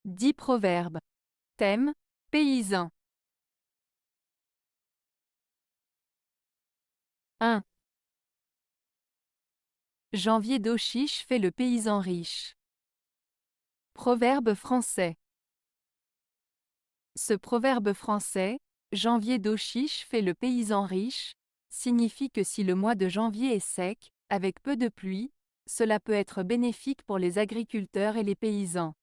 10 proverbes. Thème: paysan. 1. Janvier d'Auchiche fait le paysan riche. Proverbe français. Ce proverbe français, Janvier d'Auchiche fait le paysan riche, signifie que si le mois de janvier est sec, avec peu de pluie, cela peut être bénéfique pour les agriculteurs et les paysans.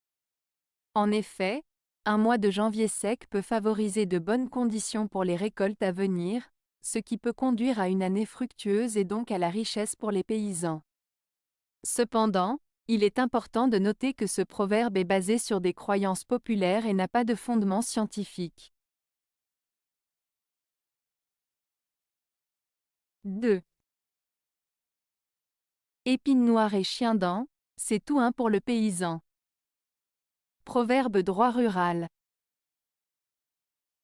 En effet, un mois de janvier sec peut favoriser de bonnes conditions pour les récoltes à venir, ce qui peut conduire à une année fructueuse et donc à la richesse pour les paysans. Cependant, il est important de noter que ce proverbe est basé sur des croyances populaires et n'a pas de fondement scientifique. 2. Épine noire et chien-dent, c'est tout un pour le paysan. Proverbe droit rural.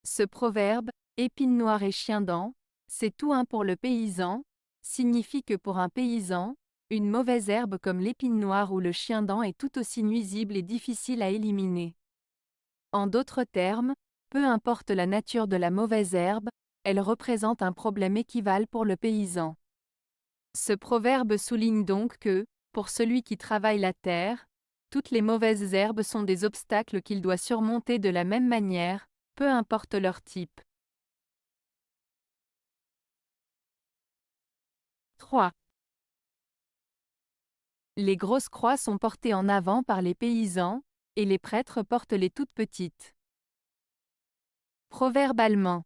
Ce proverbe, épine noire et chien-dent, c'est tout un pour le paysan, signifie que pour un paysan, une mauvaise herbe comme l'épine noire ou le chien-dent est tout aussi nuisible et difficile à éliminer. En d'autres termes, peu importe la nature de la mauvaise herbe, elle représente un problème équivalent pour le paysan. Ce proverbe souligne donc que, pour celui qui travaille la terre, toutes les mauvaises herbes sont des obstacles qu'il doit surmonter de la même manière, peu importe leur type. 3. Les grosses croix sont portées en avant par les paysans, et les prêtres portent les toutes petites. Proverbe allemand.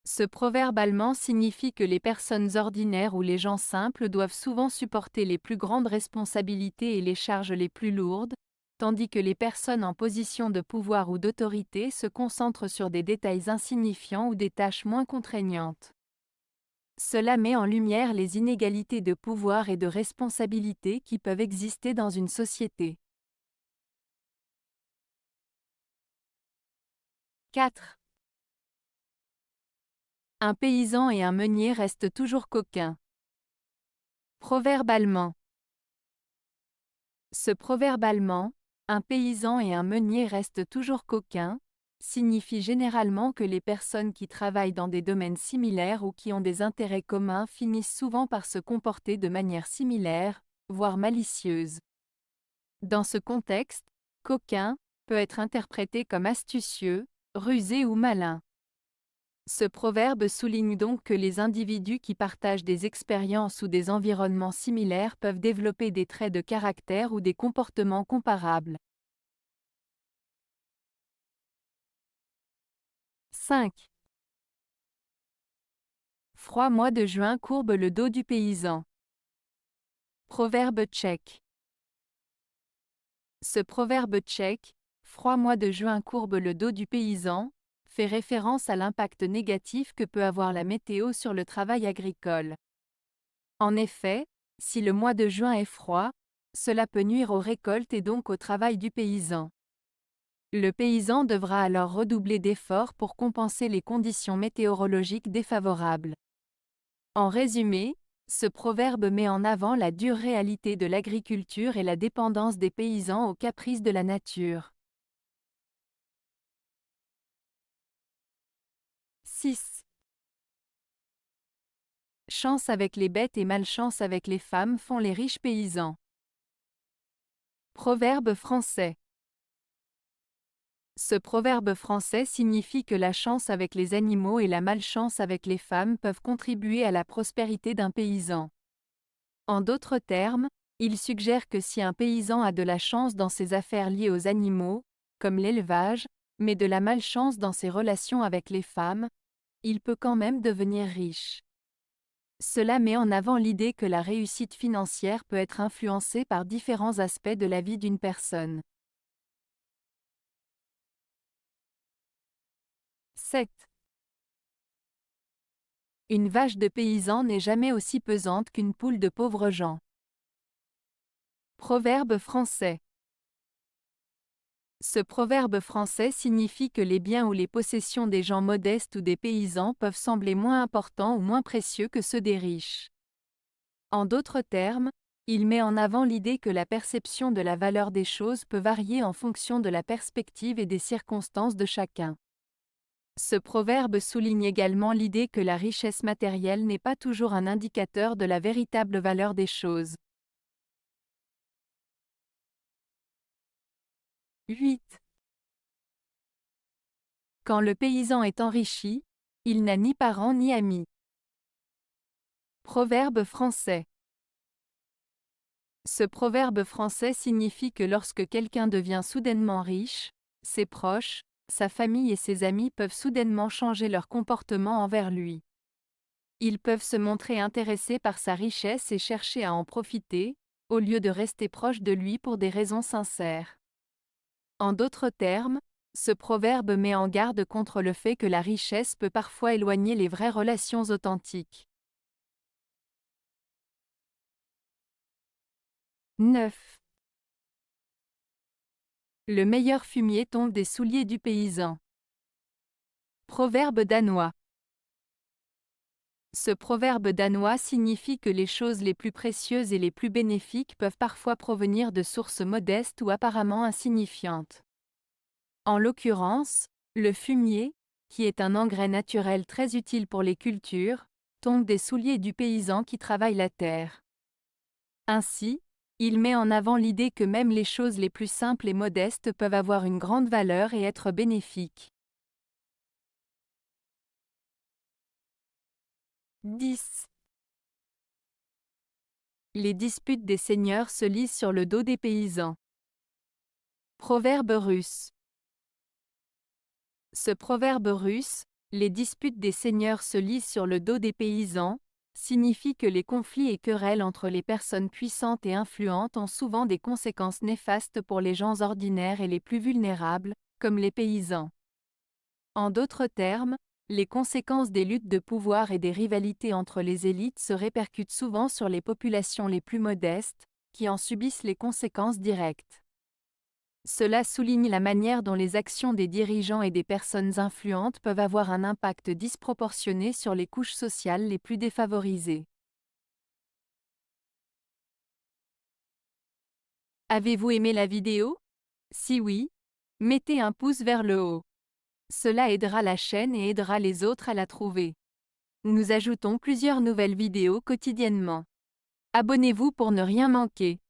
Ce proverbe allemand signifie que les personnes ordinaires ou les gens simples doivent souvent supporter les plus grandes responsabilités et les charges les plus lourdes, tandis que les personnes en position de pouvoir ou d'autorité se concentrent sur des détails insignifiants ou des tâches moins contraignantes. Cela met en lumière les inégalités de pouvoir et de responsabilité qui peuvent exister dans une société. 4. Un paysan et un meunier restent toujours coquins. Proverbe allemand. Ce proverbe allemand, un paysan et un meunier restent toujours coquins, signifie généralement que les personnes qui travaillent dans des domaines similaires ou qui ont des intérêts communs finissent souvent par se comporter de manière similaire, voire malicieuse. Dans ce contexte, coquin peut être interprété comme astucieux, rusé ou malin. Ce proverbe souligne donc que les individus qui partagent des expériences ou des environnements similaires peuvent développer des traits de caractère ou des comportements comparables. 5. Froid mois de juin courbe le dos du paysan. Proverbe tchèque. Ce proverbe tchèque, froid mois de juin courbe le dos du paysan, fait référence à l'impact négatif que peut avoir la météo sur le travail agricole. En effet, si le mois de juin est froid, cela peut nuire aux récoltes et donc au travail du paysan. Le paysan devra alors redoubler d'efforts pour compenser les conditions météorologiques défavorables. En résumé, ce proverbe met en avant la dure réalité de l'agriculture et la dépendance des paysans aux caprices de la nature. 6. Chance avec les bêtes et malchance avec les femmes font les riches paysans. Proverbe français. Ce proverbe français signifie que la chance avec les animaux et la malchance avec les femmes peuvent contribuer à la prospérité d'un paysan. En d'autres termes, il suggère que si un paysan a de la chance dans ses affaires liées aux animaux, comme l'élevage, mais de la malchance dans ses relations avec les femmes, il peut quand même devenir riche. Cela met en avant l'idée que la réussite financière peut être influencée par différents aspects de la vie d'une personne. 7. Une vache de paysan n'est jamais aussi pesante qu'une poule de pauvres gens. Proverbe français. Ce proverbe français signifie que les biens ou les possessions des gens modestes ou des paysans peuvent sembler moins importants ou moins précieux que ceux des riches. En d'autres termes, Il met en avant l'idée que la perception de la valeur des choses peut varier en fonction de la perspective et des circonstances de chacun. Ce proverbe souligne également l'idée que la richesse matérielle n'est pas toujours un indicateur de la véritable valeur des choses. 8. Quand le paysan est enrichi, il n'a ni parents ni amis. Proverbe français. Ce proverbe français signifie que lorsque quelqu'un devient soudainement riche, ses proches, sa famille et ses amis peuvent soudainement changer leur comportement envers lui. Ils peuvent se montrer intéressés par sa richesse et chercher à en profiter, au lieu de rester proches de lui pour des raisons sincères. En d'autres termes, ce proverbe met en garde contre le fait que la richesse peut parfois éloigner les vraies relations authentiques. 9. Le meilleur fumier tombe des souliers du paysan. Proverbe danois. Ce proverbe danois signifie que les choses les plus précieuses et les plus bénéfiques peuvent parfois provenir de sources modestes ou apparemment insignifiantes. En l'occurrence, le fumier, qui est un engrais naturel très utile pour les cultures, tombe des souliers du paysan qui travaille la terre. Ainsi, il met en avant l'idée que même les choses les plus simples et modestes peuvent avoir une grande valeur et être bénéfiques. 10. Les disputes des seigneurs se lisent sur le dos des paysans. Proverbe russe. Ce proverbe russe, les disputes des seigneurs se lisent sur le dos des paysans, signifie que les conflits et querelles entre les personnes puissantes et influentes ont souvent des conséquences néfastes pour les gens ordinaires et les plus vulnérables, comme les paysans. En d'autres termes, les conséquences des luttes de pouvoir et des rivalités entre les élites se répercutent souvent sur les populations les plus modestes, qui en subissent les conséquences directes. Cela souligne la manière dont les actions des dirigeants et des personnes influentes peuvent avoir un impact disproportionné sur les couches sociales les plus défavorisées. Avez-vous aimé la vidéo? Si oui, mettez un pouce vers le haut. Cela aidera la chaîne et aidera les autres à la trouver. Nous ajoutons plusieurs nouvelles vidéos quotidiennement. Abonnez-vous pour ne rien manquer.